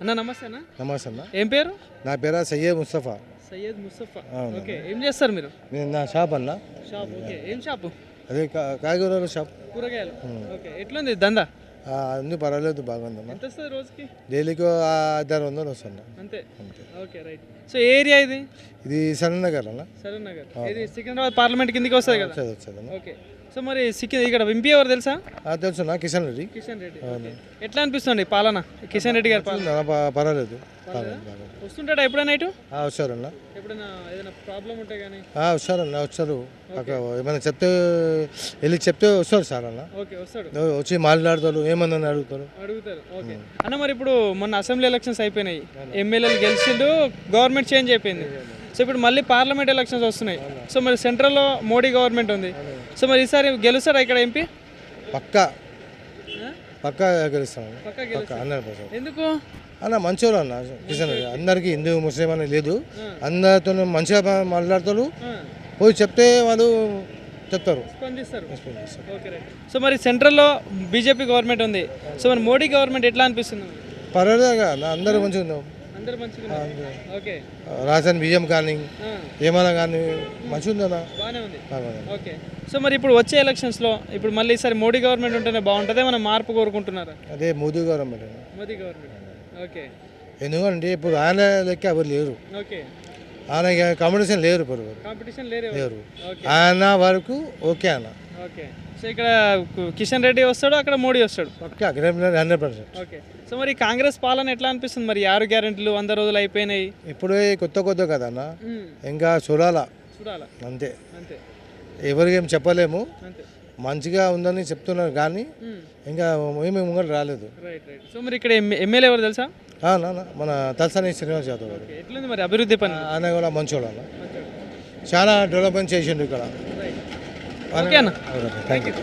అన్న నమస్తే అన్న. నమస్తే అన్న. ఏం పేరు? నా పేరు సయ్యద్ ముస్తఫా. సయ్యద్ ముస్తఫా. ఓకే, ఏం చేస్తారు మీరు? నేను నా షాప్ అన్న. షాప్. ఓకే, ఏం షాపు? అదే కాయగూరల షాప్. కూరగాయలు. ఓకే, ఎట్లుంది దందా? అన్నీ పర్వాలేదు, బాగుందన్న. ఎంత వస్తుంది రోజుకి? డైలీకి 500-600 వస్తుంది అంతే. అంతే. Okay, right. సో ఏ ఏరియా ఇది? ఇది సరనగర్ అన్న. సరూర్ నగర్. ఇది సికింద్రాబాద్ పార్లమెంట్ కిందకి వస్తుంది కదా? వచ్చేది అన్న. ఓకే, సో మరి ఇక్కడ ఎంపీ ఎవరు తెలుసా? తెలుసు నా కిషన్ రెడ్డి. కిషన్ రెడ్డి. ఓకే. ఎట్లా అనిపిస్తుంది పాలన? కిషన్ రెడ్డి గారి పాలన పర్వాలేదు. వస్తుంటాడా ఎప్పుడైనా ఇటు? వచ్చారన్న. ఎప్పుడైనా ఏదైనా ప్రాబ్లం ఉంటే కానీ? వచ్చారన్న, వచ్చారు. ఏమైనా వెళ్ళి చెప్తే వస్తారు సార్ అన్న. ఓకే, వస్తాడు. వచ్చి మాట్లాడతారు, ఏమన్నా అడుగుతారు. ఓకే అన్న, మరి ఇప్పుడు మొన్న అసెంబ్లీ ఎలక్షన్స్ అయిపోయినాయి, ఎమ్మెల్యేలు గెలిచిండు, గవర్నమెంట్ చేంజ్ అయిపోయింది. సో ఇప్పుడు మళ్ళీ పార్లమెంట్ ఎలక్షన్స్ వస్తున్నాయి. సో మరి సెంట్రల్లో మోడీ గవర్నమెంట్ ఉంది. సో మరి ఈసారి గెలుస్తారా ఇక్కడ ఎంపీ? పక్కా గెలుస్తాను. 100%. ఎందుకు అన్న? మంచివాళ్ళు అన్న కిషన్ రెడ్డి. అందరికీ హిందూ ముస్లిం అని లేదు, అందరితో మంచిగా మాట్లాడతారు. పోయి చెప్తే వాళ్ళు చెప్తారు, స్పందిస్తారు. సో మరి సెంట్రల్లో బీజేపీ గవర్నమెంట్ ఉంది. సో మరి మోడీ గవర్నమెంట్ ఎట్లా అనిపిస్తుంది? పర్వాలేదు కదా, అందరూ మంచిగా ఉన్నాం. రాజన్ బియ్యం కానీ ఏమైనా కానీ మంచిగా ఉందన్నా. ఓకే, సో మరి ఇప్పుడు వచ్చే ఎలక్షన్స్లో ఇప్పుడు మళ్ళీ ఈసారి మోడీ గవర్నమెంట్ ఉంటేనే బాగుంటుంది, ఏమైనా మార్పు కోరుకుంటున్నారా? అదే మోదీ గవర్నమెంట్. ఓకే, ఎందుకంటే ఇప్పుడు ఆయన లెక్క ఎవరు లేరు. ఓకే, ఆయన కాంపిటీషన్ లేరు. కాంపిటీషన్ లేరు. ఆయన వరకు ఓకే అన్న. ఓకే, సో ఇక్కడ కిషన్ రెడ్డి వస్తాడు, అక్కడ మోడీ వస్తాడు. 100%. ఓకే, సో మరి కాంగ్రెస్ పాలన ఎట్లా అనిపిస్తుంది? మరి 6 గ్యారెంటీలు 100 రోజులు అయిపోయినాయి, ఇప్పుడే కొత్త కదా అన్న, ఇంకా చూడాలా అంతే. ఎవరికి ఏం చెప్పలేము, మంచిగా ఉందని చెప్తున్నారు కానీ ఇంకా ఏమేమి ముంగట రాలేదు. సో మరి ఇక్కడ ఎమ్మెల్యే ఎవరు తెలుసా? మన తలసాని శ్రీనివాస్ యాదవ్ గారు. ఎట్లుంది మరి అభివృద్ధి పని? ఆయన కూడా మంచోడు అన్న, చాలా డెవలప్మెంట్ చేసిండు ఇక్కడ. ఓకే అన్న, థ్యాంక్ యూ.